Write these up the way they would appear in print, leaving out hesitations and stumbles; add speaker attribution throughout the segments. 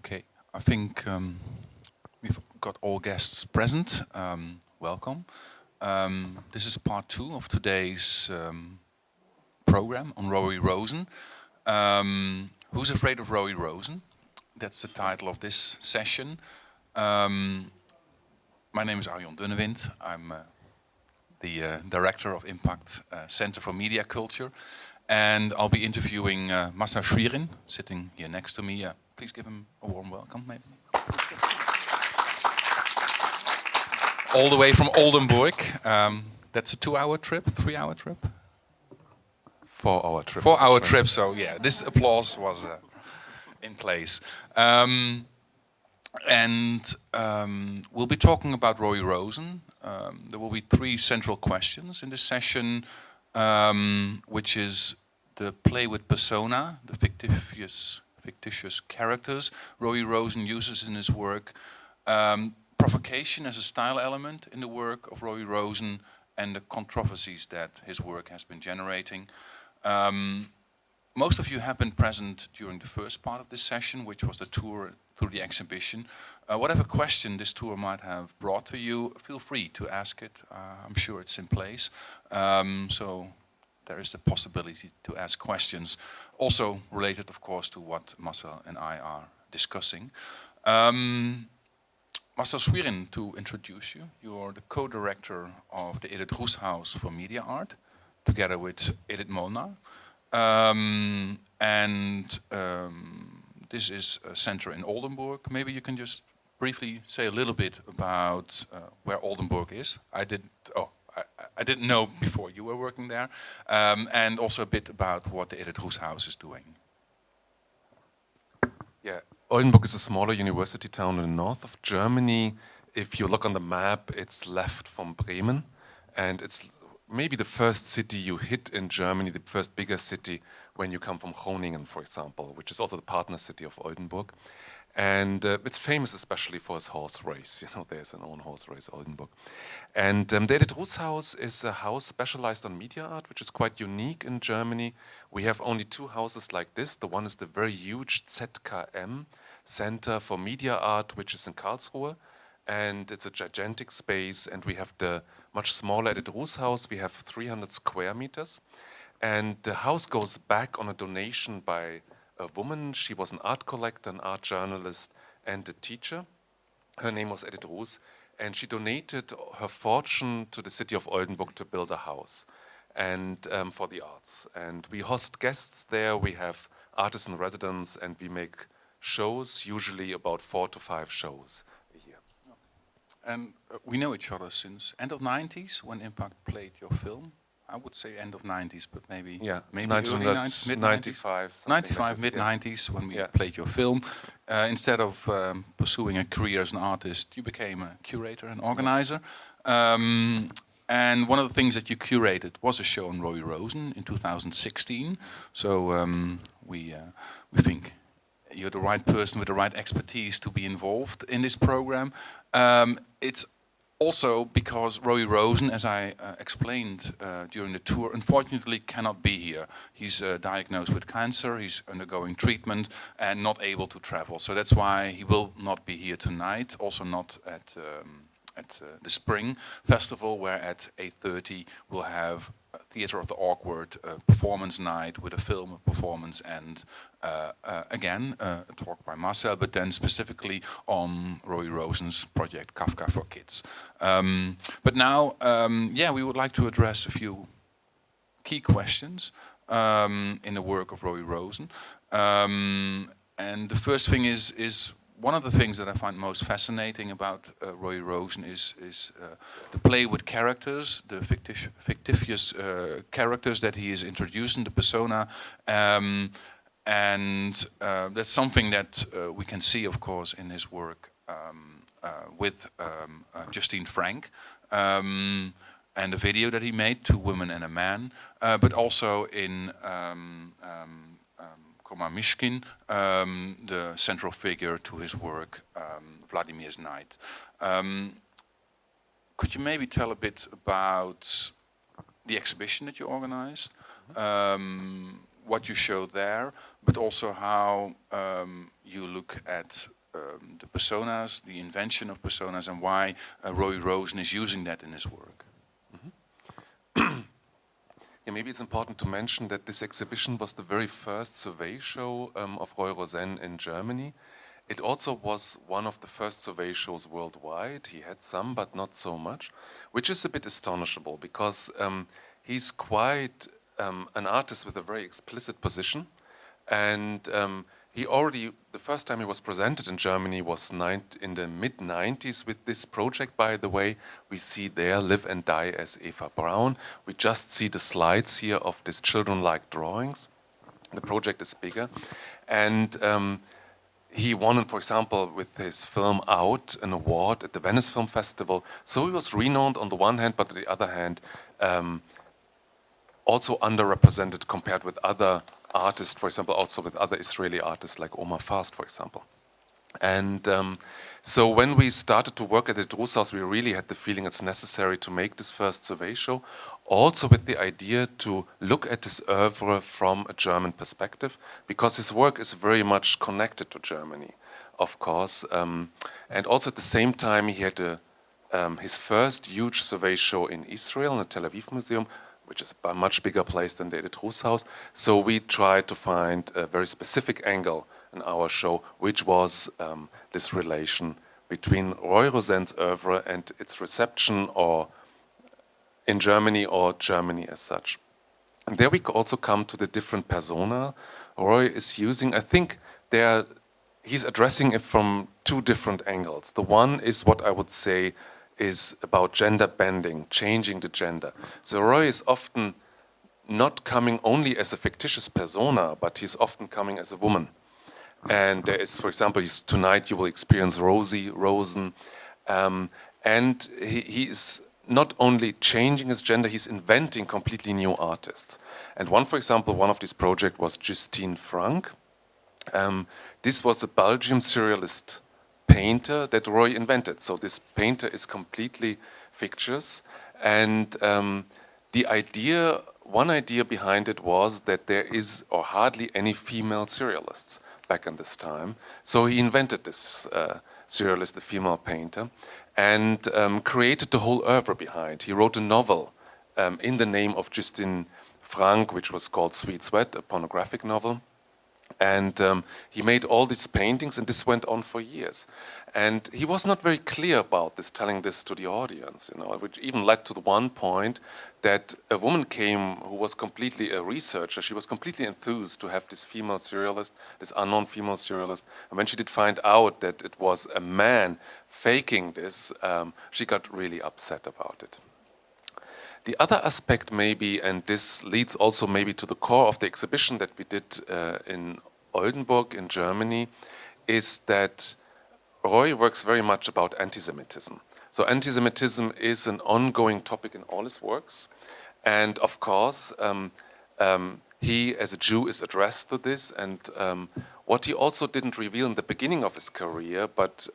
Speaker 1: Okay, I think we've got all guests present. Welcome. This is part 2 of today's program on Roee Rosen. Who's Afraid of Roee Rosen? That's the title of this session. My name is Arjon Dunnewind. I'm the director of IMPAKT Center for Media Culture. And I'll be interviewing Marcel Schwierin, sitting here next to me. Please give him a warm welcome, maybe. All the way from Oldenburg. That's a 2-hour trip, 3-hour trip?
Speaker 2: 4-hour trip.
Speaker 1: 4-hour trip, so yeah, this applause was in place. We'll be talking about Roee Rosen. There will be 3 central questions in this session, which is the play with persona, the fictitious characters Roee Rosen uses in his work, provocation as a style element in the work of Roee Rosen, and the controversies that his work has been generating. Most of you have been present during the first part of this session, which was the tour through the exhibition. Whatever question this tour might have brought to you, feel free to ask it. I'm sure it's in place. So there is the possibility to ask questions, also related, of course, to what Marcel and I are discussing. Marcel Schwierin, to introduce you. You're the co-director of the Edith-Russ-Haus for Media Art, together with Edith Molnar. This is a center in Oldenburg. Maybe you can just briefly say a little bit about where Oldenburg is. I didn't know before you were working there, and also a bit about what the Edith-Russ-Haus is doing.
Speaker 2: Yeah, Oldenburg is a smaller university town in the north of Germany. If you look on the map, it's left from Bremen, and it's maybe the first city you hit in Germany, the first bigger city when you come from Groningen, for example, which is also the partner city of Oldenburg. And it's famous especially for its horse race. You know, there's an own horse race, Oldenburg. And the Edith-Russ-Haus is a house specialized on media art, which is quite unique in Germany. We have only 2 houses like this. The one is the very huge ZKM, Center for Media Art, which is in Karlsruhe. And it's a gigantic space. And we have the much smaller Edith-Russ-Haus. We have 300 square meters. And the house goes back on a donation by a woman. She was an art collector, an art journalist, and a teacher. Her name was Edith Russ, and she donated her fortune to the city of Oldenburg to build a house and for the arts. And we host guests there. We have artists in residence, and we make shows, usually about 4 to 5 shows a year.
Speaker 1: And we know each other since end of 90s, when IMPAKT played your film. I would say end of 90s, but maybe early 90s,
Speaker 2: mid-95.
Speaker 1: 95, mid-90s, when we played your film. Instead of pursuing a career as an artist, you became a curator and organizer. And one of the things that you curated was a show on Roee Rosen in 2016. So we think you're the right person with the right expertise to be involved in this program. It's also because Roee Rosen, as I explained during the tour, unfortunately cannot be here. He's diagnosed with cancer, he's undergoing treatment and not able to travel. So that's why he will not be here tonight, also not at the Spring Festival, where at 8:30 we'll have Theatre of the Awkward performance night with a film, a performance, and again a talk by Marcel, but then specifically on Roee Rosen's project Kafka for Kids. But now, we would like to address a few key questions in the work of Roee Rosen. And the first thing is one of the things that I find most fascinating about Roee Rosen is the play with characters, the fictitious characters that he is introducing, the persona, and that's something that we can see, of course, in his work with Justine Frank, and the video that he made, 2 Women and a Man, but also in Mishkin, the central figure to his work, Vladimir's Night. Could you maybe tell a bit about the exhibition that you organized? what you show there, but also how you look at the personas, the invention of personas, and why Roee Rosen is using that in his work.
Speaker 2: Yeah, maybe it's important to mention that this exhibition was the very first survey show of Roee Rosen in Germany. It also was one of the first survey shows worldwide. He had some, but not so much, which is a bit astonishable because he's quite an artist with a very explicit position. And he already, the first time he was presented in Germany was in the mid-90s with this project, by the way. We see there Live and Die as Eva Braun. We just see the slides here of these children-like drawings. The project is bigger. And he won, for example, with his film Out, an award at the Venice Film Festival. So he was renowned on the one hand, but on the other hand, also underrepresented compared with other artists, for example, also with other Israeli artists like Omar Fast, for example. And so when we started to work at the Edith-Russ-Haus, we really had the feeling it's necessary to make this first survey show, also with the idea to look at his oeuvre from a German perspective, because his work is very much connected to Germany, of course. And also at the same time, he had his first huge survey show in Israel, in the Tel Aviv Museum, which is a much bigger place than the Edith-Russ-Haus. So we tried to find a very specific angle in our show, which was this relation between Roee Rosen's oeuvre and its reception or in Germany or Germany as such. And there we also come to the different persona Roee is using. I think he's addressing it from two different angles. The one is what I would say is about gender bending, changing the gender. So Roee is often not coming only as a fictitious persona, but he's often coming as a woman. And there is, for example, tonight you will experience Roee Rosen. And he is not only changing his gender, he's inventing completely new artists. And for example, one of these projects was Justine Frank. This was a Belgian surrealist painter that Roee invented. So this painter is completely fictitious. And one idea behind it was that there is or hardly any female surrealists back in this time. So he invented this surrealist, a female painter, and created the whole oeuvre behind. He wrote a novel in the name of Justine Frank, which was called Sweet Sweat, a pornographic novel. And he made all these paintings, and this went on for years. And he was not very clear about this, telling this to the audience, which even led to the one point that a woman came who was completely a researcher. She was completely enthused to have this female surrealist, this unknown female surrealist. And when she did find out that it was a man faking this, she got really upset about it. The other aspect maybe, and this leads also maybe to the core of the exhibition that we did in Oldenburg in Germany, is that Roee works very much about anti-Semitism. So anti-Semitism is an ongoing topic in all his works. And of course, he as a Jew is addressed to this. And what he also didn't reveal in the beginning of his career, but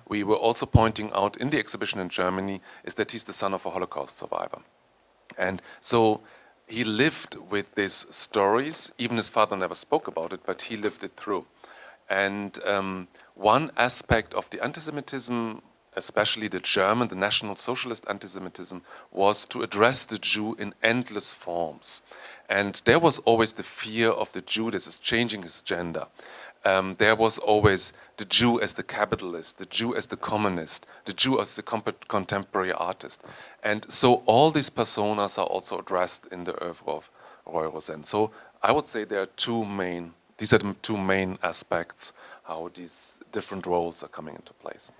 Speaker 2: we were also pointing out in the exhibition in Germany, is that he's the son of a Holocaust survivor. And so he lived with these stories. Even his father never spoke about it, but he lived it through. And one aspect of the anti-Semitism, especially the German, the National Socialist anti-Semitism, was to address the Jew in endless forms. And there was always the fear of the Jew that is changing his gender. There was always the Jew as the capitalist, the Jew as the communist, the Jew as the contemporary artist. And so all these personas are also addressed in the oeuvre of Roee Rosen. So I would say there are these are the two main aspects how these different roles are coming into place.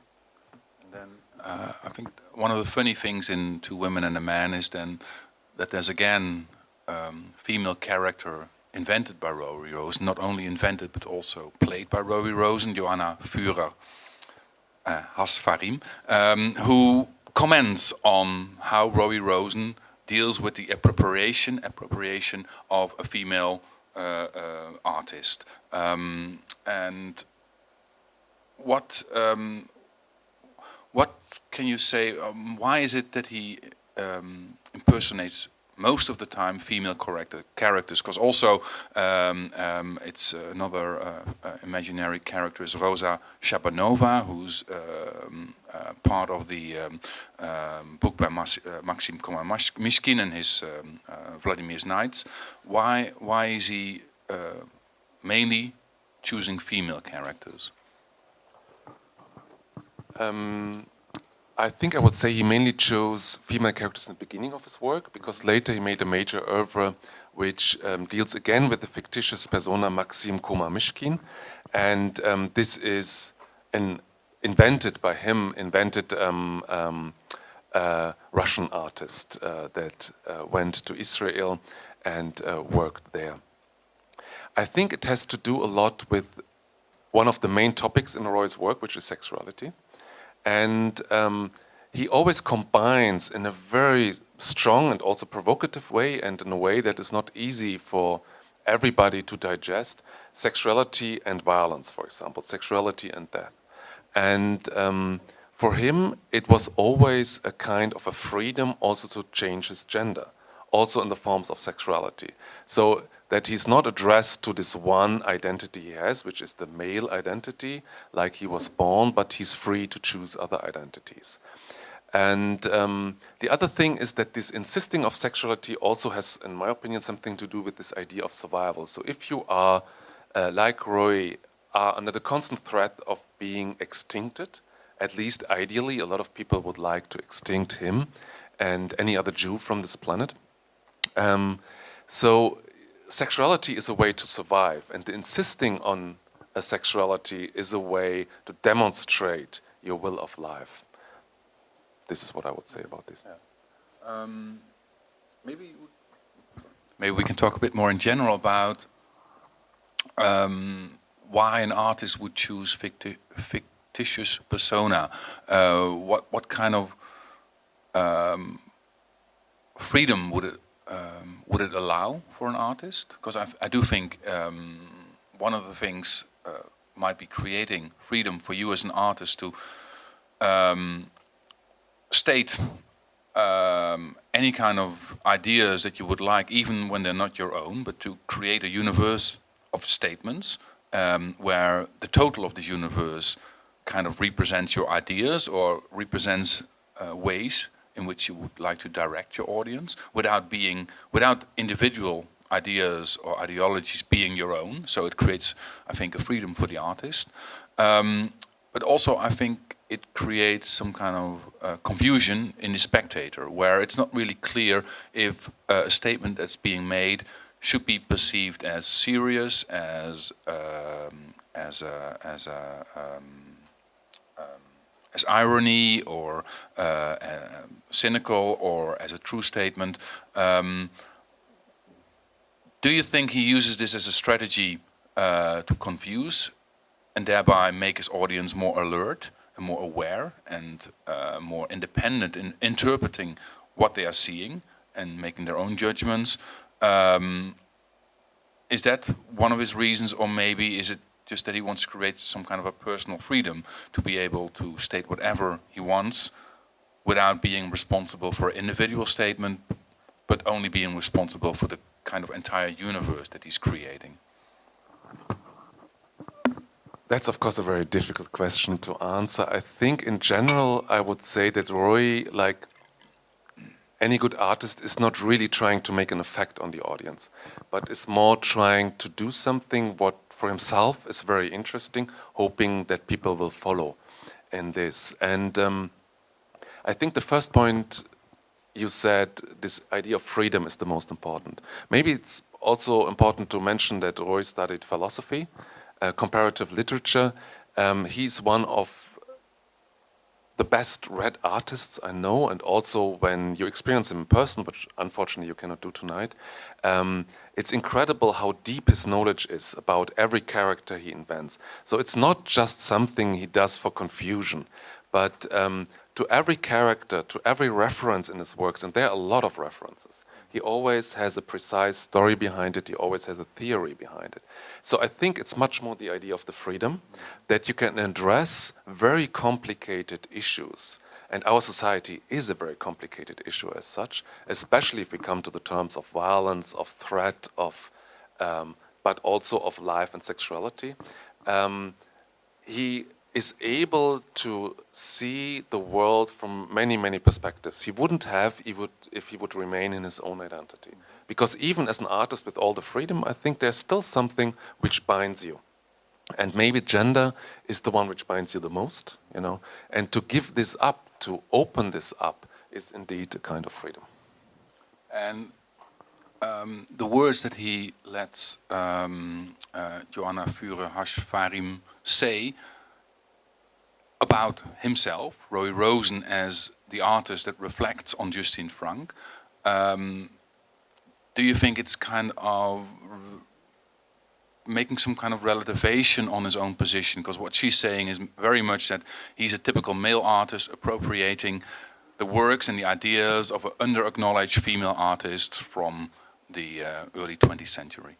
Speaker 1: And then I think one of the funny things in Two Women and a Man is then that there's again female character invented by Roee Rosen, not only invented but also played by Roee Rosen, Johanna Führer Hasfarim, who comments on how Roee Rosen deals with the appropriation of a female artist. And what can you say? Why is it that he impersonates most of the time female characters, because also it's another imaginary character is Rosa Shabanova, who's part of the book by Maxim Komar-Mishkin and his Vladimir's Nights. Why is he mainly choosing female characters?
Speaker 2: I think I would say he mainly chose female characters in the beginning of his work, because later he made a major oeuvre which deals again with the fictitious persona Maxim Komar-Mishkin, and this is an invented Russian artist that went to Israel and worked there. I think it has to do a lot with one of the main topics in Roy's work, which is sexuality. And he always combines in a very strong and also provocative way, and in a way that is not easy for everybody to digest, sexuality and violence, for example, sexuality and death. And for him, it was always a kind of a freedom also to change his gender, also in the forms of sexuality. So that he's not addressed to this one identity he has, which is the male identity, like he was born, but he's free to choose other identities. And the other thing is that this insisting of sexuality also has, in my opinion, something to do with this idea of survival. So if you are, like Roy, are under the constant threat of being extincted, at least ideally, a lot of people would like to extinct him and any other Jew from this planet. So sexuality is a way to survive, and insisting on a sexuality is a way to demonstrate your will of life. This is what I would say about this.
Speaker 1: Yeah. Maybe we can talk a bit more in general about why an artist would choose fictitious persona. What kind of freedom would it allow for an artist? Because I do think one of the things might be creating freedom for you as an artist to state any kind of ideas that you would like, even when they're not your own, but to create a universe of statements where the total of this universe kind of represents your ideas or represents ways in which you would like to direct your audience without individual ideas or ideologies being your own. So it creates, I think, a freedom for the artist. But also, I think it creates some kind of confusion in the spectator, where it's not really clear if a statement that's being made should be perceived as serious, as irony, or cynical, or as a true statement. Do you think he uses this as a strategy to confuse and thereby make his audience more alert and more aware and more independent in interpreting what they are seeing and making their own judgments? Is that one of his reasons, or maybe is it just that he wants to create some kind of a personal freedom to be able to state whatever he wants without being responsible for an individual statement, but only being responsible for the kind of entire universe that he's creating?
Speaker 2: That's, of course, a very difficult question to answer. I think, in general, I would say that Roy, like any good artist, is not really trying to make an effect on the audience, but is more trying to do something what for himself is very interesting, hoping that people will follow in this. And I think the first point you said, this idea of freedom, is the most important. Maybe it's also important to mention that Roy studied philosophy, comparative literature. He's one of the best read artists I know, and also when you experience him in person, which unfortunately you cannot do tonight, it's incredible how deep his knowledge is about every character he invents. So it's not just something he does for confusion, but to every character, to every reference in his works, and there are a lot of references, he always has a precise story behind it, he always has a theory behind it. So I think it's much more the idea of the freedom, that you can address very complicated issues And our society is a very complicated issue as such, especially if we come to the terms of violence, of threat, but also of life and sexuality. He is able to see the world from many, many perspectives. He wouldn't have if he would remain in his own identity. Because even as an artist with all the freedom, I think there's still something which binds you. And maybe gender is the one which binds you the most, you know. And to give this up, to open this up, is indeed a kind of freedom.
Speaker 1: And the words that he lets Joanna Fuhrer-Schwierin say about himself, Roee Rosen as the artist that reflects on Justine Frank, do you think it's kind of making some kind of relativation on his own position? Because what she's saying is very much that he's a typical male artist appropriating the works and the ideas of an under-acknowledged female artist from the early 20th century.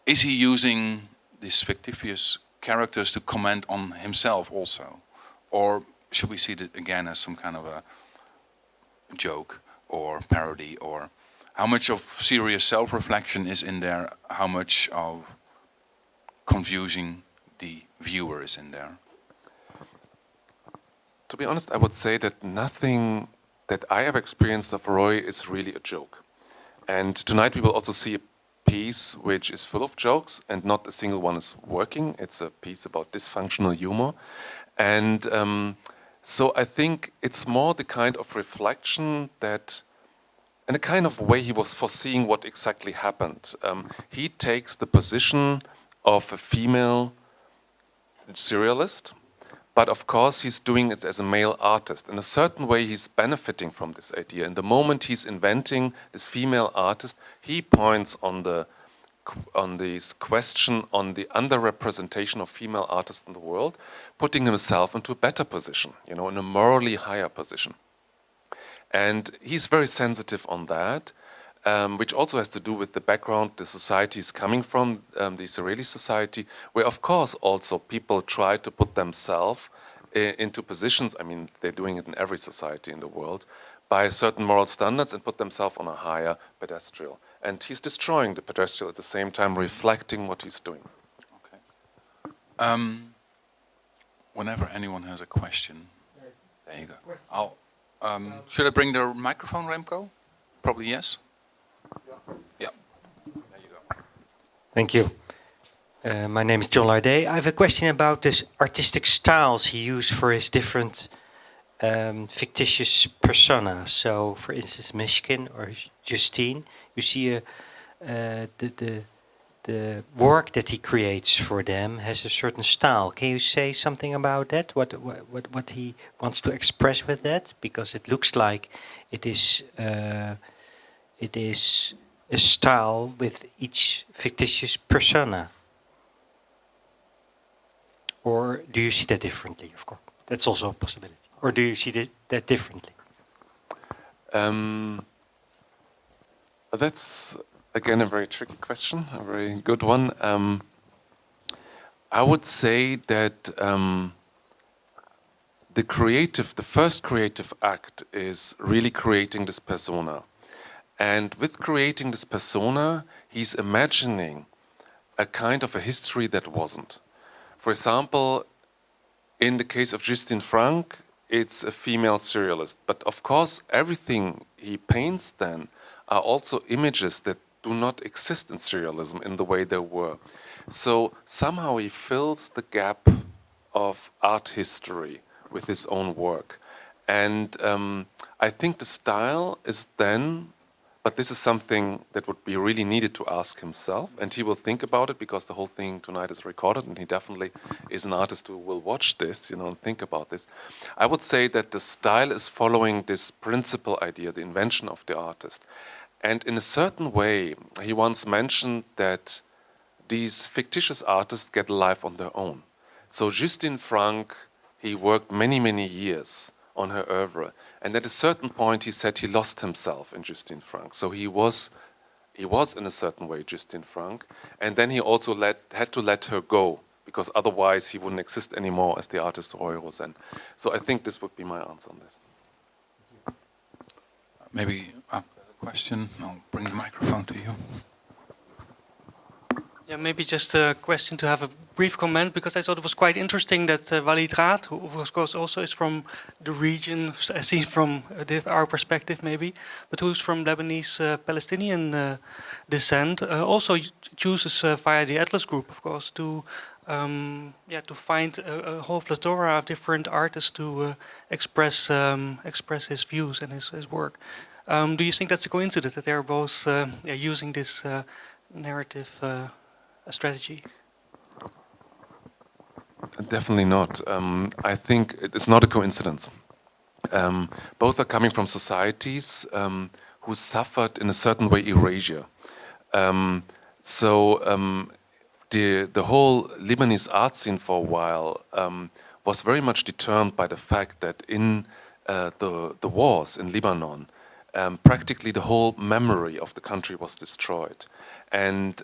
Speaker 1: Is he using these fictitious characters to comment on himself also? Or should we see it again as some kind of a joke or parody? Or how much of serious self-reflection is in there? How much of confusing the viewer is in there?
Speaker 2: To be honest, I would say that nothing that I have experienced of Roy is really a joke. And tonight we will also see a piece which is full of jokes and not a single one is working. It's a piece about dysfunctional humor. And so I think it's more the kind of reflection that, in a kind of way, he was foreseeing what exactly happened. He takes the position of a female serialist, but of course he's doing it as a male artist. In a certain way, he's benefiting from this idea. In the moment he's inventing this female artist, he points on this question on the underrepresentation of female artists in the world, putting himself into a better position, you know, in a morally higher position. And he's very sensitive on that, which also has to do with the background the society is coming from, the Israeli society, where of course also people try to put themselves into positions, I mean, they're doing it in every society in the world, by certain moral standards and put themselves on a higher pedestal. And he's destroying the pedestal at the same time, reflecting what he's doing.
Speaker 1: Okay. Whenever anyone has a question, there you go. Should I bring the microphone, Remco? Probably yes. Yeah. There you go.
Speaker 3: Thank you. My name is John Larday. I have a question about this artistic styles he used for his different fictitious personas. So, for instance, Mishkin or Justine, you see the work that he creates for them has a certain style. Can you say something about that? What he wants to express with that? Because it looks like it is a style with each fictitious persona. Or do you see that differently? Of course, that's also a possibility. Or do you see that differently?
Speaker 2: That's again a very tricky question, a very good one. I would say that the first creative act is really creating this persona. And with creating this persona, he's imagining a kind of a history that wasn't. For example, in the case of Justine Frank, it's a female serialist. But of course, everything he paints then are also images that do not exist in serialism in the way they were. So somehow he fills the gap of art history with his own work. And I think the style is then, but this is something that would be really needed to ask himself, and he will think about it because the whole thing tonight is recorded, and he definitely is an artist who will watch this, you know, and think about this. I would say that the style is following this principal idea, the invention of the artist. And in a certain way, he once mentioned that these fictitious artists get a life on their own. So Justine Frank, he worked many, many years on her oeuvre. And at a certain point, he said he lost himself in Justine Frank. So he was in a certain way Justine Frank. And then he also had to let her go because otherwise he wouldn't exist anymore as the artist Roee Rosen. So I think this would be my answer on this.
Speaker 1: Maybe there's a question. I'll bring the microphone to you.
Speaker 4: Yeah, maybe just a question to have a brief comment, because I thought it was quite interesting that Walid Raad, who of course also is from the region, as seen from our perspective maybe, but who's from Lebanese Palestinian descent, also chooses via the Atlas Group, of course, to find a whole plethora of different artists to express his views and his work. Do you think that's a coincidence that they're both using this narrative strategy?
Speaker 2: Definitely not. I think it's not a coincidence. Both are coming from societies who suffered in a certain way erasure. The whole Lebanese art scene for a while was very much determined by the fact that in the wars in Lebanon, practically the whole memory of the country was destroyed. And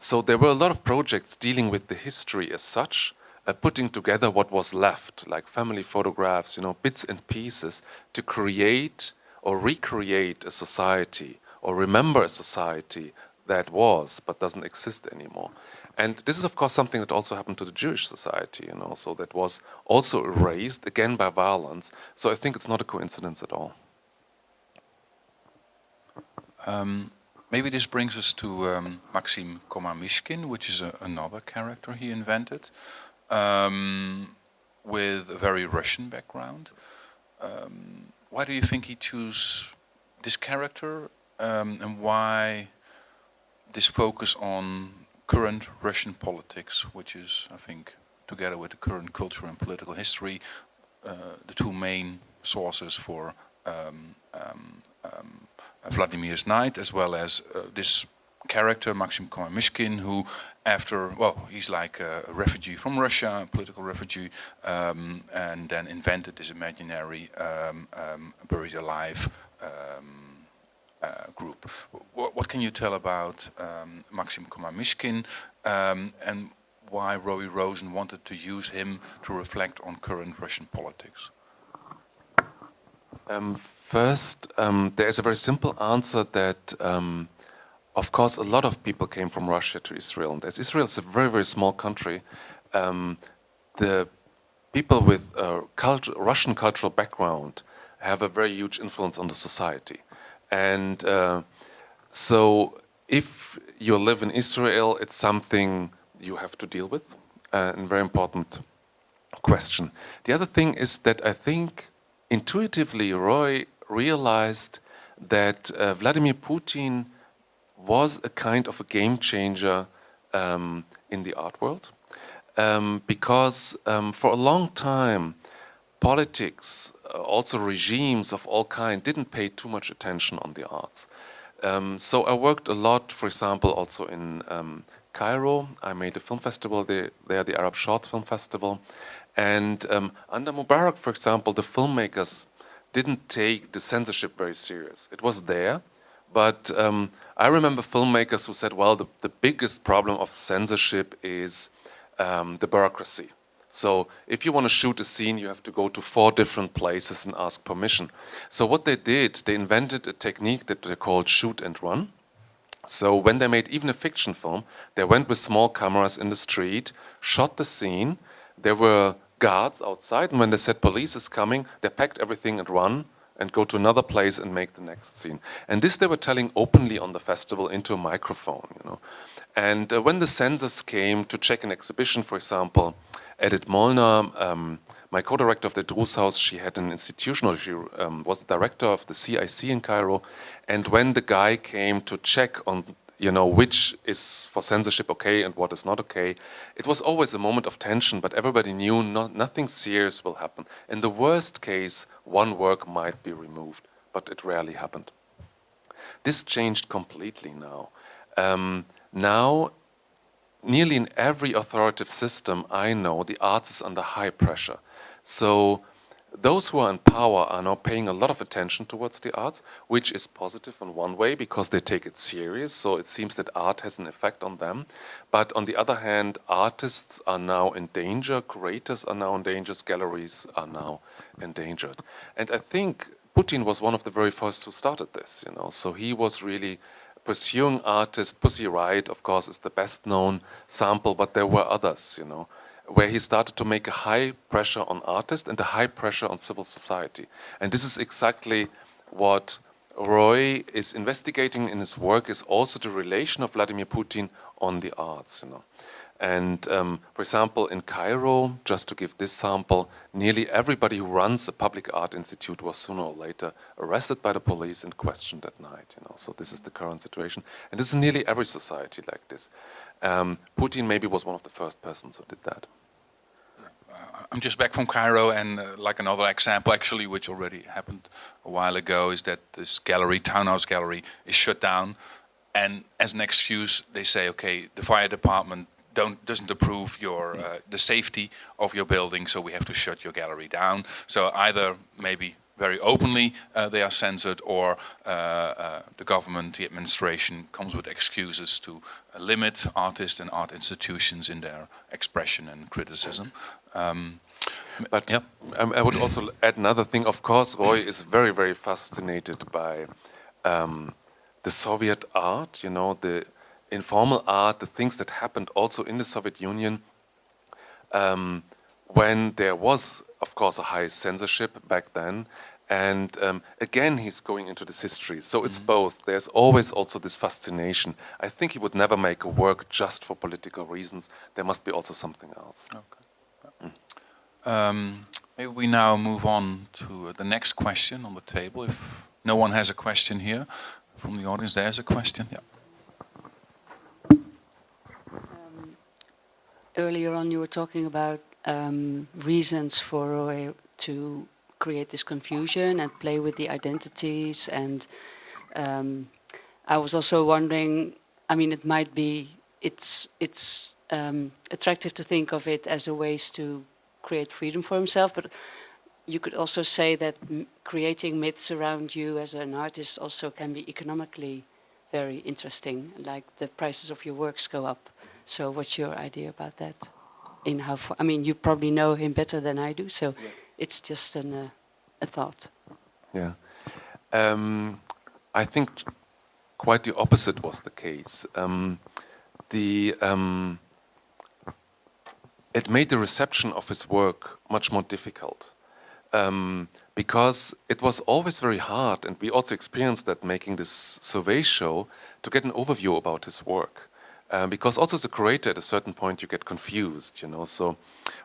Speaker 2: so there were a lot of projects dealing with the history as such, putting together what was left, like family photographs, bits and pieces, to create or recreate a society or remember a society that was but doesn't exist anymore. And this is of course something that also happened to the Jewish society, so that was also erased again by violence. So I think it's not a coincidence at all.
Speaker 1: Maybe this brings us to Maxim Komar-Mishkin, which is another character he invented, with a very Russian background. Why do you think he chose this character, and why this focus on current Russian politics, which is, I think, together with the current culture and political history, the two main sources for Vladimir's Night, as well as this character, Maxim Komar-Mishkin, who he's like a refugee from Russia, a political refugee, and then invented this imaginary buried alive group. What can you tell about Maxim Komar-Mishkin, and why Roee Rosen wanted to use him to reflect on current Russian politics?
Speaker 2: First, there is a very simple answer that, of course, a lot of people came from Russia to Israel. And as Israel is a very, very small country, the people with a Russian cultural background have a very huge influence on the society. And so if you live in Israel, it's something you have to deal with, a very important question. The other thing is that I think intuitively Roy realized that Vladimir Putin was a kind of a game changer in the art world, because for a long time politics, also regimes of all kinds, didn't pay too much attention on the arts. So I worked a lot, for example, also in Cairo. I made a film festival there, the Arab Short Film Festival. And under Mubarak, for example, the filmmakers didn't take the censorship very serious. It was there, but I remember filmmakers who said, well, the biggest problem of censorship is the bureaucracy. So if you want to shoot a scene, you have to go to 4 different places and ask permission. So what they did, they invented a technique that they called shoot and run. So when they made even a fiction film, they went with small cameras in the street, shot the scene. There were guards outside, and when they said police is coming, they packed everything and run and go to another place and make the next scene. And this they were telling openly on the festival into a microphone, And when the censors came to check an exhibition, for example, Edith Molnar, my co-director of the Edith-Russ-Haus, she had an institutional, she was the director of the CIC in Cairo, and when the guy came to check on which is for censorship okay and what is not okay, it was always a moment of tension, but everybody knew nothing serious will happen. In the worst case, one work might be removed, but it rarely happened. This changed completely now. Now, nearly in every authoritative system I know, the arts is under high pressure. So those who are in power are now paying a lot of attention towards the arts, which is positive in one way because they take it serious. So it seems that art has an effect on them. But on the other hand, artists are now in danger, curators are now in danger, galleries are now endangered. And I think Putin was one of the very first who started this, you know. So he was really pursuing artists. Pussy Riot, of course, is the best known sample, but there were others, you know, where he started to make a high pressure on artists and a high pressure on civil society. And this is exactly what Roy is investigating in his work, is also the relation of Vladimir Putin on the arts, you know. And for example, in Cairo, just to give this sample, nearly everybody who runs a public art institute was sooner or later arrested by the police and questioned at night, you know. So this is the current situation. And this is nearly every society like this. Putin maybe was one of the first persons who did that.
Speaker 1: I'm just back from Cairo, and like another example actually, which already happened a while ago, is that this gallery, Townhouse Gallery, is shut down, and as an excuse they say, okay, the fire department doesn't approve your the safety of your building, so we have to shut your gallery down. So either maybe very openly they are censored, or the government, the administration, comes with excuses to limit artists and art institutions in their expression and criticism.
Speaker 2: But
Speaker 1: yep.
Speaker 2: I would also add another thing. Of course, Roy is very, very fascinated by the Soviet art, you know, the informal art, the things that happened also in the Soviet Union, when there was, of course, a high censorship back then. And again, he's going into this history. So it's both. There's always also this fascination. I think he would never make a work just for political reasons. There must be also something else.
Speaker 1: Okay. Maybe we now move on to the next question on the table. If no one has a question here from the audience, there's a question. Yeah.
Speaker 5: Earlier on, you were talking about reasons for Roy to create this confusion and play with the identities, and I was also wondering, I mean, it might be, it's attractive to think of it as a ways to create freedom for himself, but you could also say that creating myths around you as an artist also can be economically very interesting, like the prices of your works go up. So what's your idea about that? In how far, I mean, you probably know him better than I do, so yeah. It's just a thought.
Speaker 2: Yeah. I think quite the opposite was the case. It made the reception of his work much more difficult, because it was always very hard, and we also experienced that making this survey show, to get an overview about his work. Because also as a curator, at a certain point you get confused, you know. So,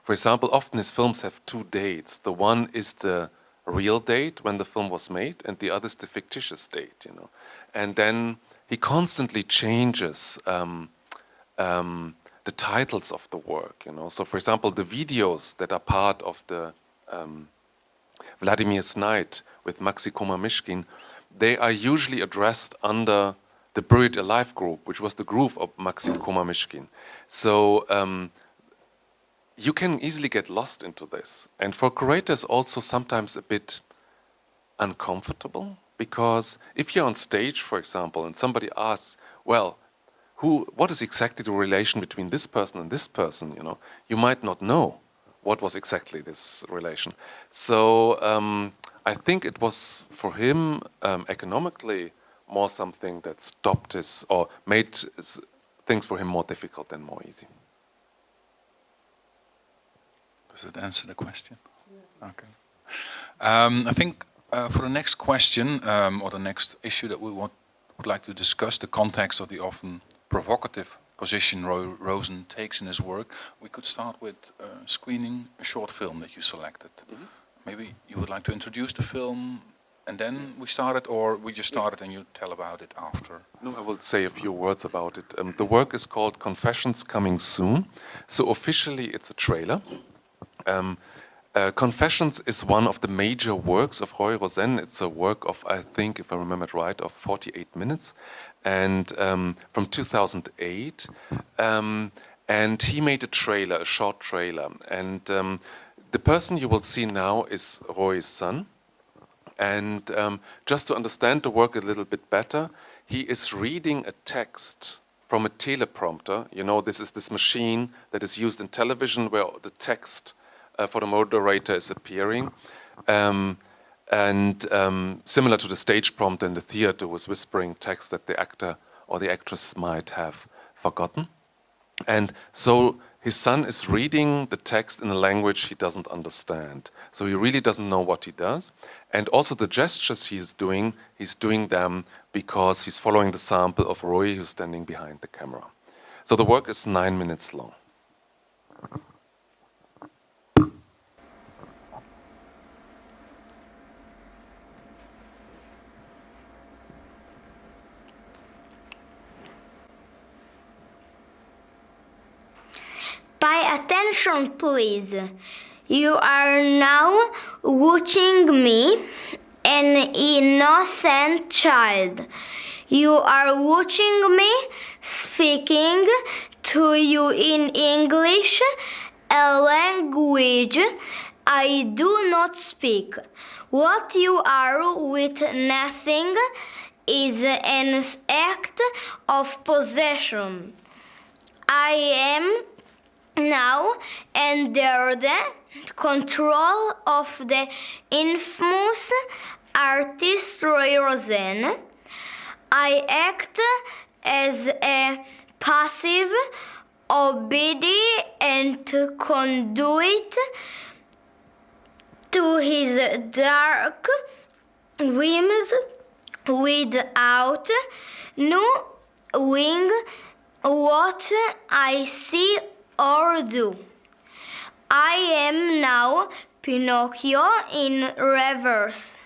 Speaker 2: for example, often his films have two dates. The one is the real date when the film was made, and the other is the fictitious date, you know. And then he constantly changes the titles of the work, you know. So, for example, the videos that are part of the Vladimir's Night with Maxi Koma-Mishkin, they are usually addressed under the Buried Alive group, which was the group of Maxim Koma-Mishkin. So you can easily get lost into this. And for curators also sometimes a bit uncomfortable, because if you're on stage, for example, and somebody asks, well, what is exactly the relation between this person and this person, you know, you might not know what was exactly this relation. So I think it was for him economically more something that stopped his, or made things for him more difficult than more easy.
Speaker 1: Does that answer the question? Yeah. Okay. I think for the next question, or the next issue that we would like to discuss, the context of the often provocative position Roee Rosen takes in his work, we could start with screening a short film that you selected. Mm-hmm. Maybe you would like to introduce the film, and then we start it, or we just start it and you tell about it after?
Speaker 2: No, I will say a few words about it. The work is called Confessions Coming Soon. So officially it's a trailer. Confessions is one of the major works of Roee Rosen. It's a work of, I think, if I remember it right, of 48 minutes, and from 2008. And he made a trailer, a short trailer. And The person you will see now is Rooe's son. And just to understand the work a little bit better, he is reading a text from a teleprompter. You know, this is this machine that is used in television where the text for the moderator is appearing. Similar to the stage prompter in the theater was whispering text that the actor or the actress might have forgotten. And so his son is reading the text in a language he doesn't understand. So he really doesn't know what he does. And also the gestures he's doing them because he's following the sample of Roee, who's standing behind the camera. So the work is 9 minutes long.
Speaker 6: Pay attention, please. You are now watching me, an innocent child. You are watching me speaking to you in English, a language I do not speak. What you are witnessing is an act of possession. I am now under the control of the infamous artist Roee Rosen. I act as a passive, obedient conduit to his dark whims without knowing what I see or do. I am now Pinocchio in reverse,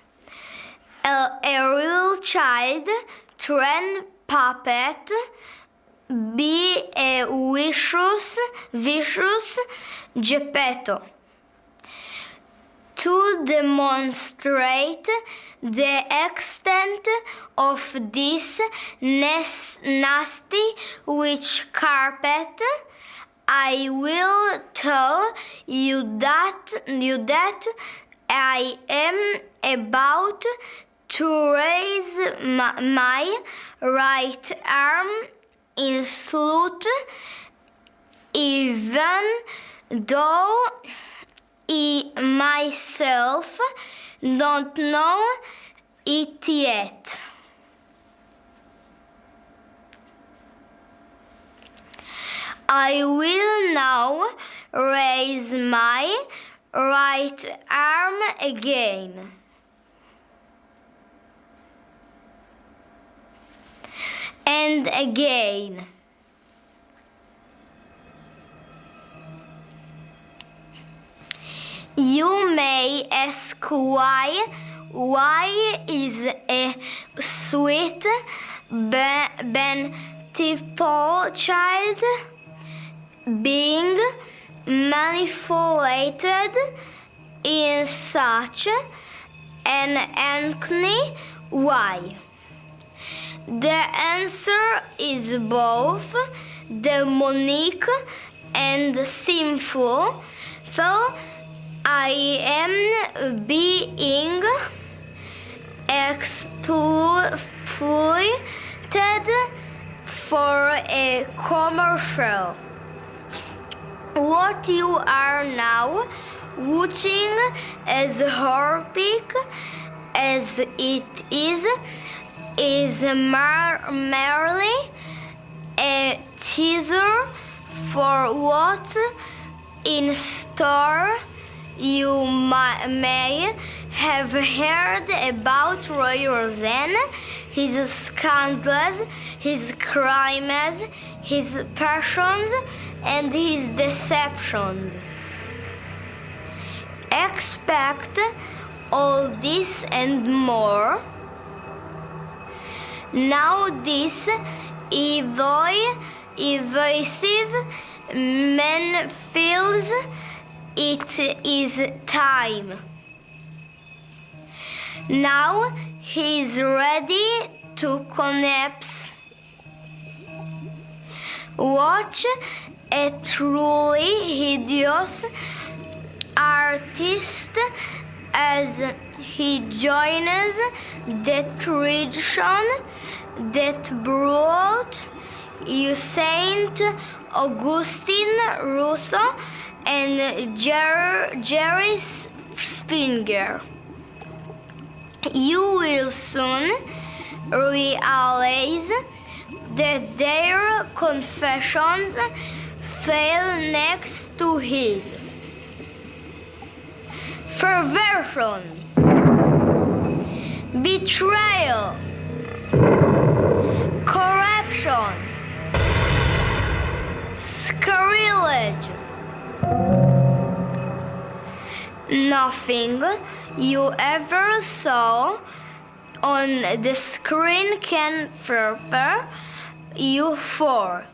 Speaker 6: a real child trained puppet, be a vicious Geppetto. To demonstrate the extent of this nasty witch carpet, I will tell you that I am about to raise my right arm in salute, even though I myself don't know it yet. I will now raise my right arm again. And again. You may ask why is a sweet, beautiful child being manipulated in such an uncanny way? The answer is both demonic and sinful. So I am being exploited for a commercial. What you are now watching, as horrific as it is merely a teaser for what in store you may have heard about Roee Rosen, his scandals, his crimes, his passions, and his deceptions. Expect all this and more. Now this evasive man feels it is time. Now he is ready to collapse. Watch a truly hideous artist as he joins the tradition that brought you Saint Augustine Rousseau and Jerry Springer. You will soon realize that their confessions fell next to his. Perversion, betrayal, corruption, sacrilege. Nothing you ever saw on the screen can prepare you for.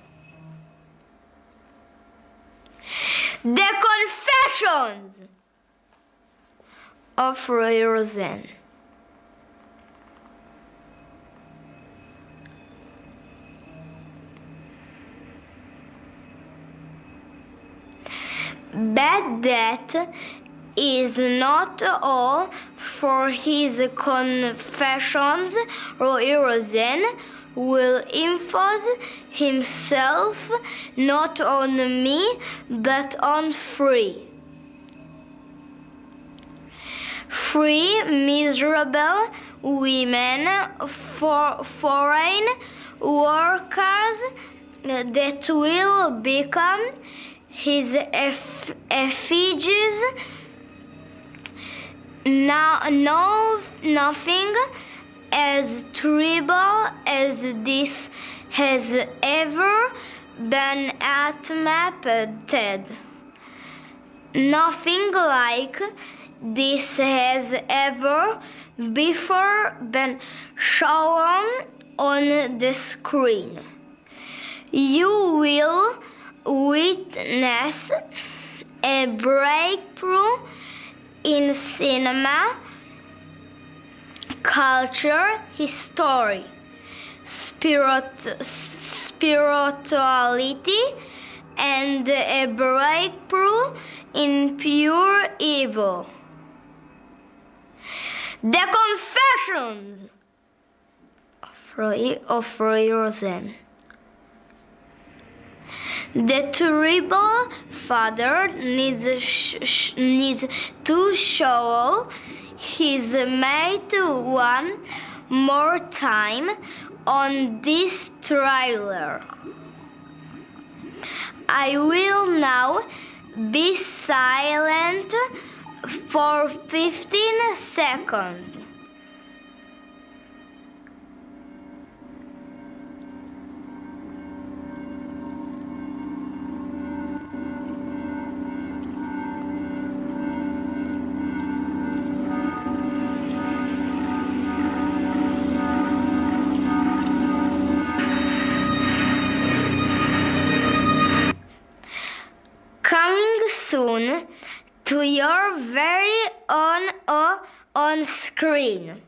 Speaker 6: The Confessions of Roee Rosen. But that is not all for his confessions. Roee Rosen will impose himself not on me but on free miserable women, foreign workers that will become his effigies. Nothing as terrible as this has ever been attempted. Nothing like this has ever before been shown on the screen. You will witness a breakthrough in cinema, culture, history, spirituality, and a breakthrough in pure evil. The Confessions of Roee Rosen. The terrible father needs to show his mate one more time on this trailer. I will now be silent for 15 seconds. Coming soon to your very own on screen.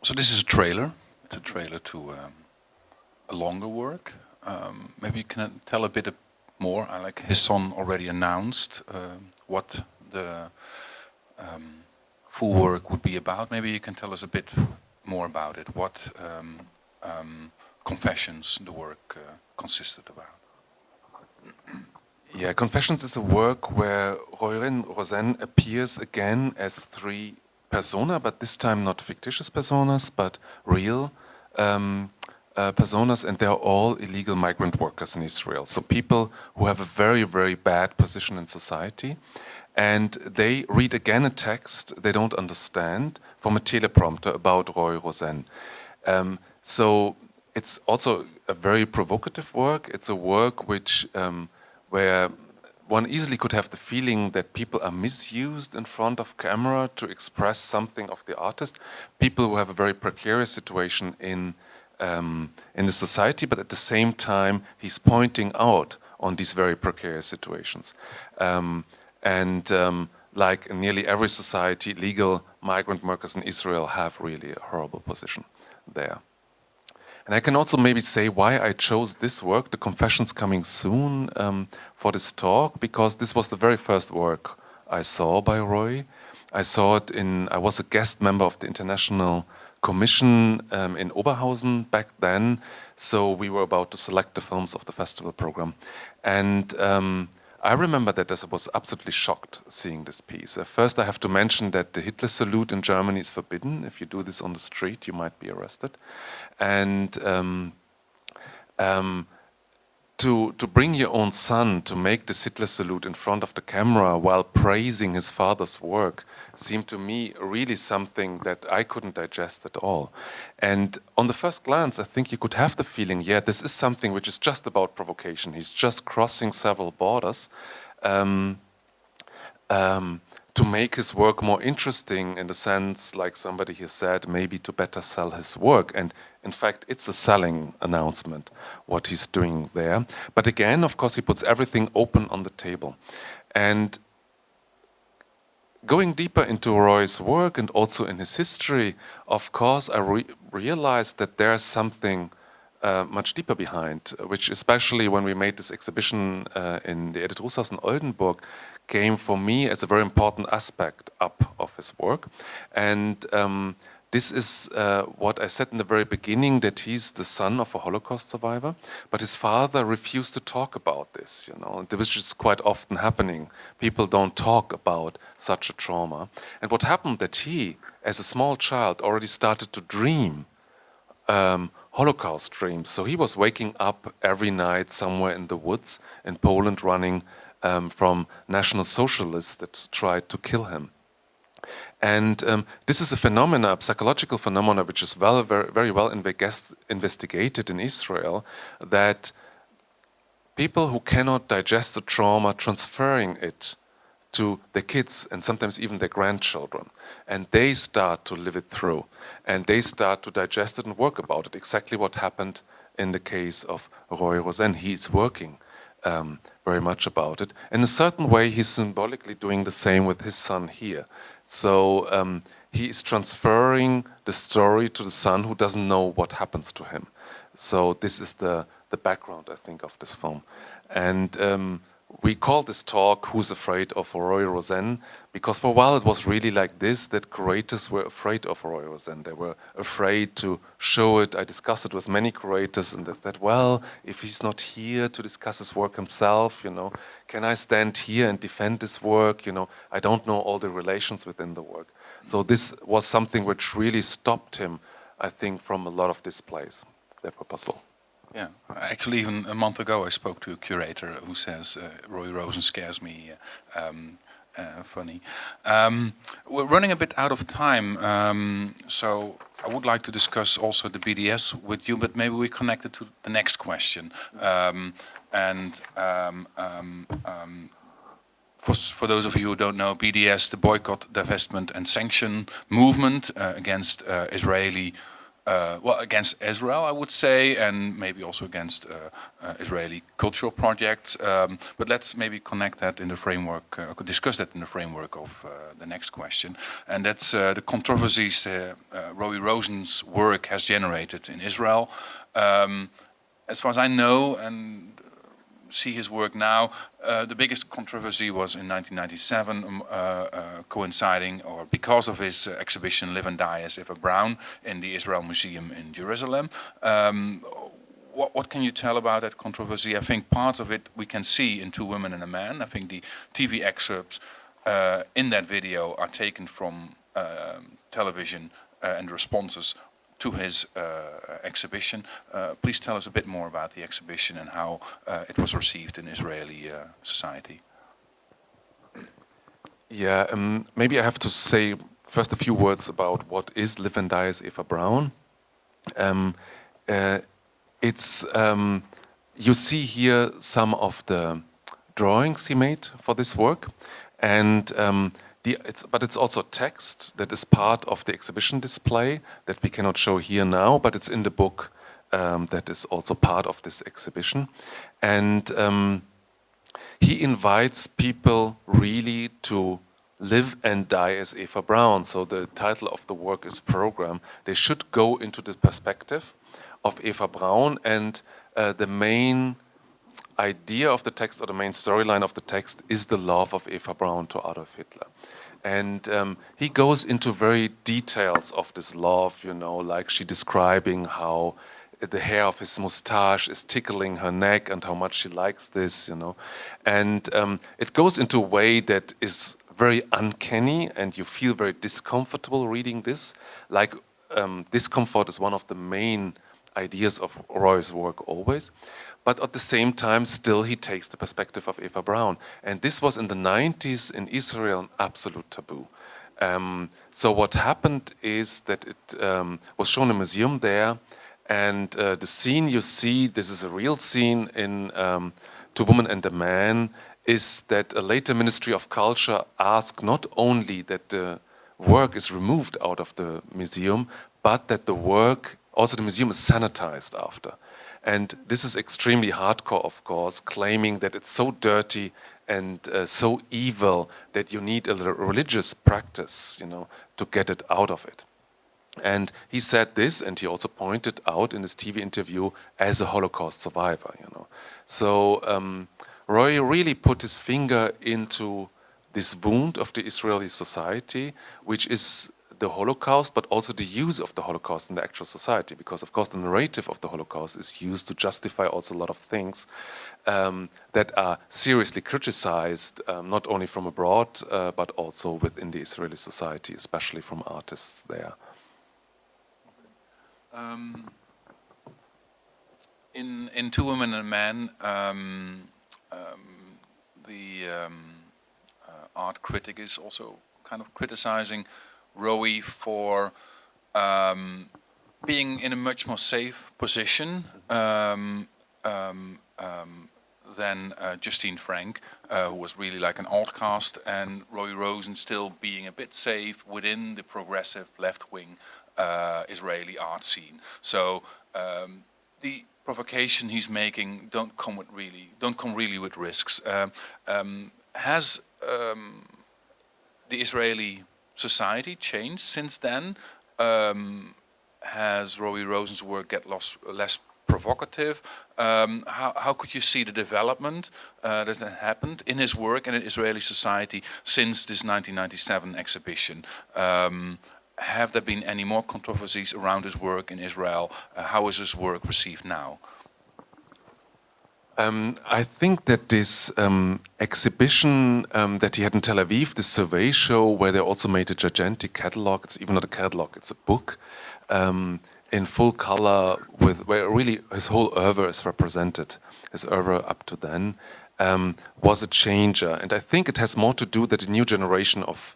Speaker 1: So this is a trailer. It's a trailer to a longer work. Maybe you can tell a bit more. Like his son already announced what the full work would be about. Maybe you can tell us a bit more about it. What confessions the work consisted about.
Speaker 2: Yeah, Confessions is a work where Roee Rosen appears again as three persona, but this time not fictitious personas, but real personas, and they're all illegal migrant workers in Israel. So people who have a very, very bad position in society. and they read again a text they don't understand from a teleprompter about Roee Rosen. So it's also a very provocative work. It's a work which where one easily could have the feeling that people are misused in front of camera to express something of the artist. People who have a very precarious situation in the society, but at the same time, he's pointing out on these very precarious situations. Like in nearly every society, legal migrant workers in Israel have really a horrible position there. And I can also maybe say why I chose this work, The Confessions Coming Soon, for this talk, because this was the very first work I saw by Roee. I saw it I was a guest member of the International Commission in Oberhausen back then, so we were about to select the films of the festival program. And I remember that I was absolutely shocked seeing this piece. First, I have to mention that the Hitler salute in Germany is forbidden. If you do this on the street, you might be arrested. And to bring your own son to make this Hitler salute in front of the camera while praising his father's work seemed to me really something that I couldn't digest at all. And on the first glance, I think you could have the feeling, yeah, this is something which is just about provocation. He's just crossing several borders to make his work more interesting, in the sense, like somebody here said, maybe to better sell his work. And in fact, it's a selling announcement, what he's doing there. But again, of course, he puts everything open on the table. And going deeper into Roe's work and also in his history, of course, I realized that there's something much deeper behind, which especially when we made this exhibition in the Edith-Russ-Haus in Oldenburg, came for me as a very important aspect up of his work. And this is what I said in the very beginning, that he's the son of a Holocaust survivor, but his father refused to talk about this, which is quite often happening. People don't talk about such a trauma. And what happened that he, as a small child, already started to dream Holocaust dreams. So he was waking up every night somewhere in the woods in Poland, running from National Socialists that tried to kill him. And this is a psychological phenomena, which is very well investigated in Israel, that people who cannot digest the trauma, transferring it to their kids and sometimes even their grandchildren. And they start to live it through. And they start to digest it and work about it. Exactly what happened in the case of Roee Rosen. He's working very much about it. In a certain way, he's symbolically doing the same with his son here. So he is transferring the story to the son who doesn't know what happens to him. So this is the background, I think, of this film. And we called this talk "Who's Afraid of Roee Rosen?" because for a while it was really like this, that curators were afraid of Roee Rosen. They were afraid to show it. I discussed it with many curators, and they said, well, if he's not here to discuss his work himself, can I stand here and defend this work? I don't know all the relations within the work. So this was something which really stopped him, I think, from a lot of displays that were possible.
Speaker 1: Yeah, actually, even a month ago, I spoke to a curator who says Roee Rosen scares me. Funny. We're running a bit out of time, so I would like to discuss also the BDS with you, but maybe we connect it to the next question. For those of you who don't know, BDS, the Boycott, Divestment and Sanction Movement against against Israel, I would say, and maybe also against Israeli cultural projects. But let's maybe connect that in the framework, discuss that in the framework of the next question. And that's the controversies Roee Rosen's work has generated in Israel. As far as I know, and see his work now, the biggest controversy was in 1997, coinciding or because of his exhibition Live and Die as Eva Braun in the Israel Museum in Jerusalem. What can you tell about that controversy? I think part of it we can see in Two Women and a Man. I think the TV excerpts in that video are taken from television and responses to his exhibition. Please tell us a bit more about the exhibition and how it was received in Israeli society.
Speaker 2: Yeah, maybe I have to say first a few words about what is Live and Die as Eva Braun. It's you see here some of the drawings he made for this work, and but it's also text that is part of the exhibition display that we cannot show here now, but it's in the book that is also part of this exhibition, and he invites people really to live and die as Eva Braun. So the title of the work is Program. They should go into the perspective of Eva Braun, and the main idea of the text, or the main storyline of the text, is the love of Eva Braun to Adolf Hitler. And he goes into very details of this love, you know, like she describing how the hair of his mustache is tickling her neck and how much she likes this, you know. And it goes into a way that is very uncanny, and you feel very discomfortable reading this. Like discomfort is one of the main ideas of Roy's work always. But at the same time, still he takes the perspective of Eva Braun. And this was in the 90s in Israel an absolute taboo. So what happened is that it was shown in a museum there, and the scene you see, this is a real scene in Two Women and a Man, is that a later Ministry of Culture asked not only that the work is removed out of the museum, but that the work, also the museum, is sanitized after. And this is extremely hardcore, of course, claiming that it's so dirty and so evil that you need a religious practice, you know, to get it out of it. And he said this, and he also pointed out in his TV interview as a Holocaust survivor, you know. So Roy really put his finger into this wound of the Israeli society, which is the Holocaust, but also the use of the Holocaust in the actual society, because of course the narrative of the Holocaust is used to justify also a lot of things that are seriously criticized, not only from abroad, but also within the Israeli society, especially from artists there.
Speaker 1: In Two Women and a Man, the art critic is also kind of criticizing Roee for being in a much more safe position than Justine Frank, who was really like an outcast, and Roee Rosen still being a bit safe within the progressive left-wing Israeli art scene. So the provocation he's making don't come really with risks. Has the Israeli society changed since then? Has Roee Rosen's work get less provocative? How could you see the development that has happened in his work and in Israeli society since this 1997 exhibition? Have there been any more controversies around his work in Israel? How is his work received now?
Speaker 2: I think that this exhibition that he had in Tel Aviv, the survey show, where they also made a gigantic catalog, it's even not a catalog, it's a book, in full color, where really his whole oeuvre is represented, his oeuvre up to then, was a changer. And I think it has more to do that a new generation of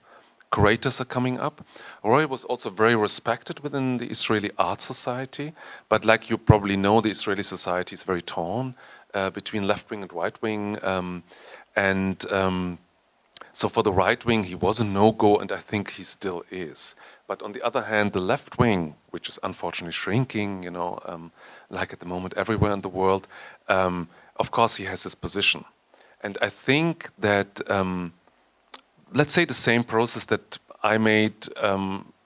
Speaker 2: curators are coming up. Roy was also very respected within the Israeli art society, but like you probably know, the Israeli society is very torn between left wing and right wing, so for the right wing he was a no-go, and I think he still is. But on the other hand, the left wing, which is unfortunately shrinking, you know, like at the moment everywhere in the world, of course he has his position. And I think that let's say the same process that I made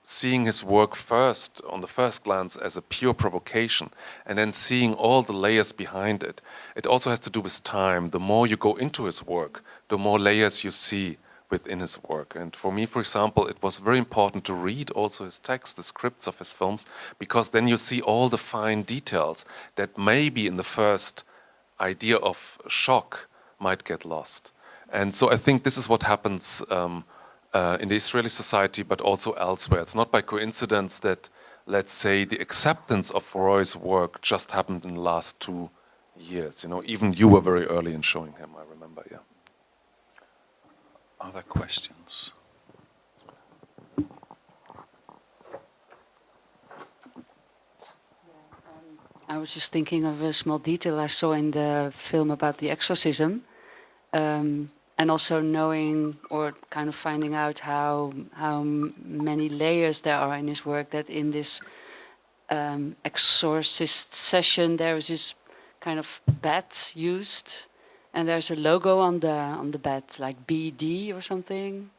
Speaker 2: seeing his work first, on the first glance, as a pure provocation, and then seeing all the layers behind it. It also has to do with time. The more you go into his work, the more layers you see within his work. And for me, for example, it was very important to read also his text, the scripts of his films, because then you see all the fine details that maybe in the first idea of shock might get lost. And so I think this is what happens in the Israeli society, but also elsewhere. It's not by coincidence that, let's say, the acceptance of Roy's work just happened in the last 2 years. You know, even you were very early in showing him, I remember, yeah.
Speaker 1: Other questions?
Speaker 5: I was just thinking of a small detail I saw in the film about the exorcism, and also knowing or kind of finding out how many layers there are in his work. That in this exorcist session there is this kind of bat used, and there's a logo on the bat, like BD or something.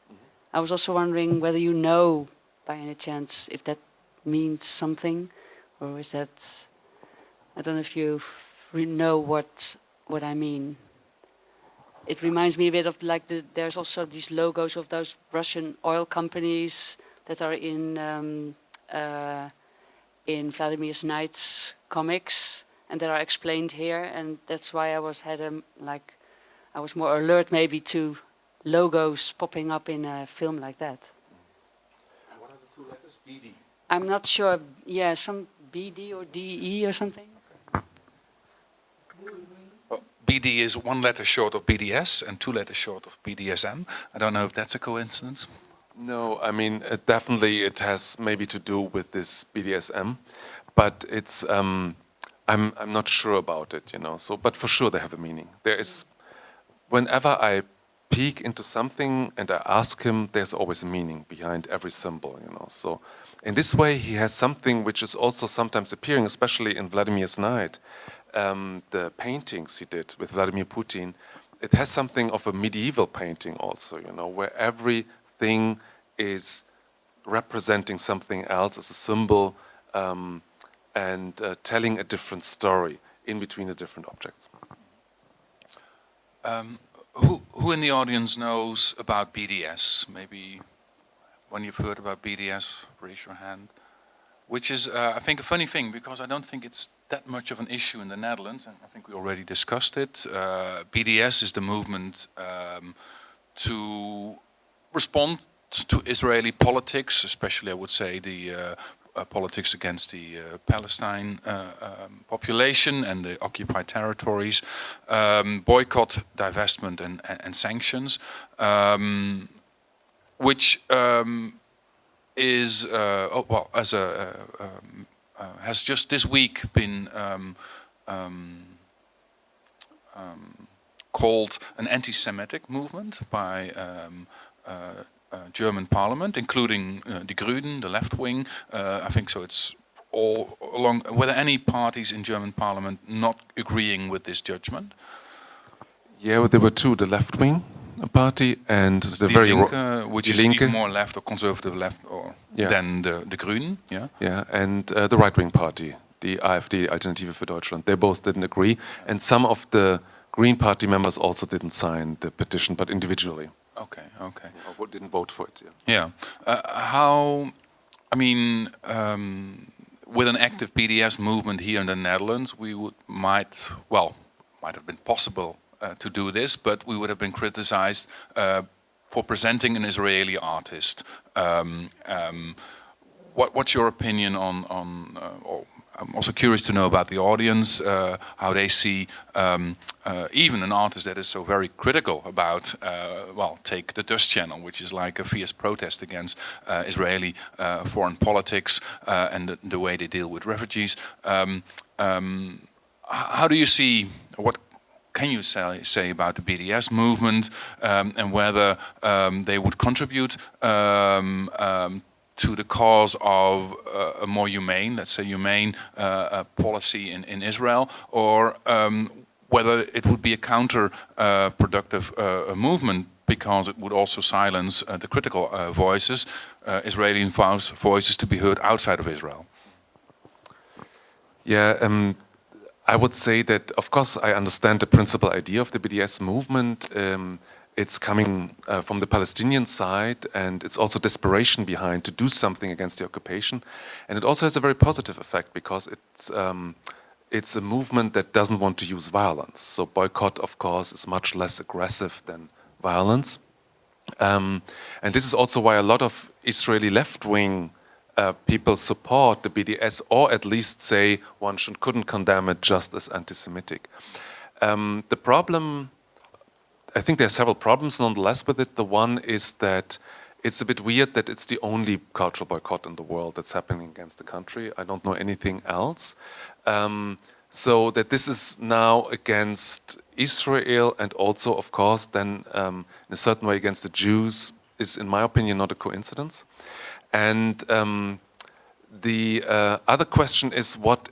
Speaker 5: I was also wondering whether you know by any chance if that means something, or is that, I don't know if you know what I mean. It reminds me a bit of like there's also these logos of those Russian oil companies that are in Vladimir Knight's comics and that are explained here, and that's why I was more alert maybe to logos popping up in a film like that.
Speaker 1: What are the two letters? BD.
Speaker 5: I'm not sure. Yeah, some BD or DE or something.
Speaker 1: BD is one letter short of BDS and two letters short of BDSM. I don't know if that's a coincidence.
Speaker 2: No, I mean, definitely it has maybe to do with this BDSM, but it's I'm not sure about it, you know. So, but for sure they have a meaning. There is, whenever I peek into something and I ask him, there's always a meaning behind every symbol, you know. So, in this way, he has something which is also sometimes appearing, especially in Vladimir's Night. The paintings he did with Vladimir Putin, it has something of a medieval painting also, you know, where everything is representing something else as a symbol, and telling a different story in between the different objects.
Speaker 1: Who in the audience knows about BDS? Maybe when you've heard about BDS, raise your hand. Which is, I think, a funny thing, because I don't think it's that much of an issue in the Netherlands, and I think we already discussed it. BDS is the movement to respond to Israeli politics, especially, I would say, the politics against the Palestine population and the occupied territories, boycott, divestment, and sanctions, which is has just this week been called an anti-Semitic movement by German Parliament, including the Grünen, the left wing. I think so. It's all along. Were there any parties in German Parliament not agreeing with this judgment?
Speaker 2: Yeah, well, there were two: the left wing party and the
Speaker 1: Die
Speaker 2: very
Speaker 1: Linke, which is
Speaker 2: Linke.
Speaker 1: even more left or conservative left than the Grünen. Yeah.
Speaker 2: Yeah, and the right-wing party, the AfD, Alternative für Deutschland. They both didn't agree, and some of the Green Party members also didn't sign the petition, but individually.
Speaker 1: Okay.
Speaker 2: Or didn't vote for it.
Speaker 1: Yeah. How? I mean, with an active BDS movement here in the Netherlands, we might have been possible to do this, but we would have been criticized for presenting an Israeli artist. What's your opinion on or I'm also curious to know about the audience, how they see even an artist that is so very critical about, take the Dust Channel, which is like a fierce protest against Israeli foreign politics and the way they deal with refugees. How do you see, what can you say about the BDS movement, and whether they would contribute to the cause of a more humane, let's say humane policy in Israel, or whether it would be a counterproductive movement, because it would also silence the critical voices, Israeli voices to be heard outside of Israel?
Speaker 2: Yeah, I would say that, of course, I understand the principal idea of the BDS movement. It's coming from the Palestinian side, and it's also desperation behind to do something against the occupation. And it also has a very positive effect, because it's a movement that doesn't want to use violence. So boycott, of course, is much less aggressive than violence. And this is also why a lot of Israeli left-wing people support the BDS, or at least say one couldn't condemn it just as anti-Semitic. The problem, I think there are several problems nonetheless with it. The one is that it's a bit weird that it's the only cultural boycott in the world that's happening against the country. I don't know anything else. So that this is now against Israel and also, of course, then in a certain way against the Jews is, in my opinion, not a coincidence. And the other question is what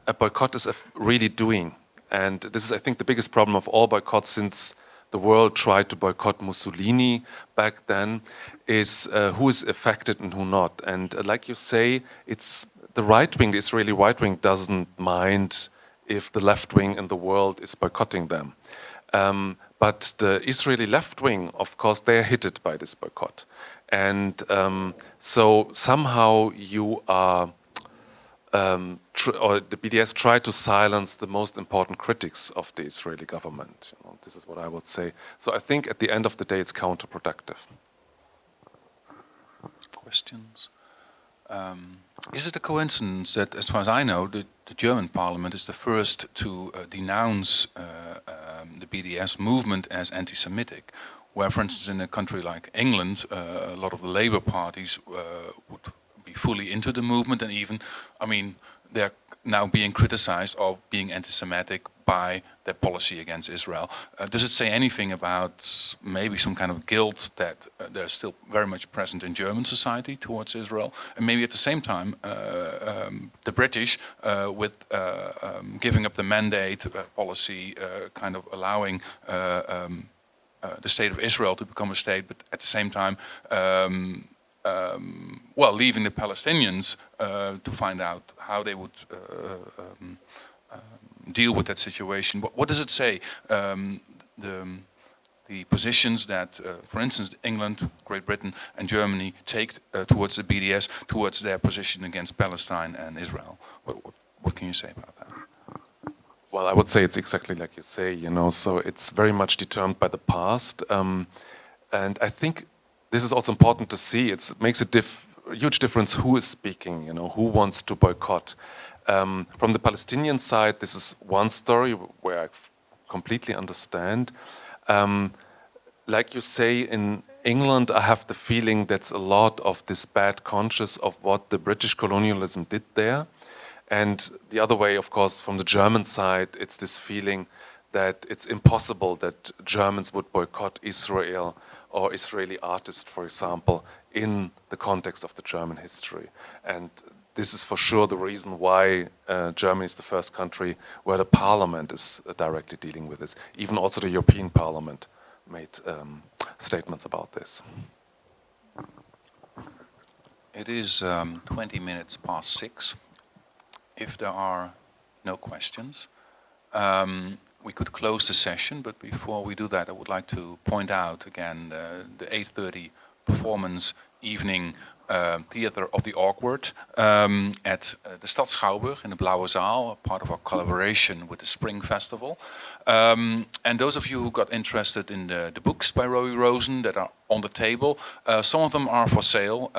Speaker 2: a boycott is really doing. And this is, I think, the biggest problem of all boycotts since the world tried to boycott Mussolini back then, is who is affected and who not. And like you say, it's the right wing, the Israeli right wing, doesn't mind if the left wing in the world is boycotting them. But the Israeli left wing, of course, they're hit by this boycott. And so somehow you are, or the BDS try to silence the most important critics of the Israeli government. You know, this is what I would say. So I think at the end of the day, it's counterproductive.
Speaker 1: Questions? Is it a coincidence that, as far as I know, the German parliament is the first to denounce the BDS movement as anti-Semitic, where, for instance, in a country like England, a lot of the Labour parties would be fully into the movement, and even, I mean, they're now being criticized of being anti-Semitic by their policy against Israel. Does it say anything about maybe some kind of guilt that they're still very much present in German society towards Israel? And maybe at the same time, the British, with giving up the mandate policy, kind of allowing the state of Israel to become a state, but at the same time, well, leaving the Palestinians to find out how they would deal with that situation. What does it say? The positions that, for instance, England, Great Britain, and Germany take towards the BDS, towards their position against Palestine and Israel. What can you say about that?
Speaker 2: Well, I would say it's exactly like you say, you know, so it's very much determined by the past. And I think this is also important to see. It makes a huge difference who is speaking, you know, who wants to boycott. From the Palestinian side, this is one story where I completely understand. Like you say, in England, I have the feeling that's a lot of this bad conscience of what the British colonialism did there. And the other way, of course, from the German side, it's this feeling that it's impossible that Germans would boycott Israel or Israeli artists, for example, in the context of the German history. And this is for sure the reason why Germany is the first country where the parliament is directly dealing with this. Even also the European Parliament made statements about this.
Speaker 1: It is 20 minutes past 6. If there are no questions, we could close the session, but before we do that, I would like to point out again the 8:30 performance evening Theater of the Awkward at the Stad Schouwburg in the Blauwe Zaal, part of our collaboration with the Spring Festival. And those of you who got interested in the books by Roee Rosen that are on the table, some of them are for sale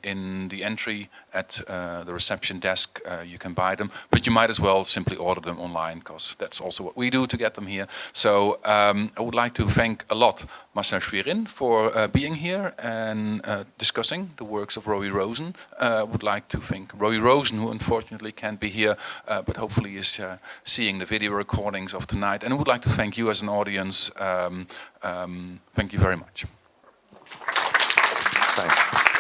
Speaker 1: in the entry at the reception desk. You can buy them, but you might as well simply order them online, because that's also what we do to get them here. So I would like to thank a lot Marcel Schwierin for being here and discussing the works of Roee Rosen. Would like to thank Roee Rosen, who unfortunately can't be here, but hopefully is seeing the video recordings of tonight. And I would like to thank you as an audience. Thank you very much.
Speaker 2: Thanks.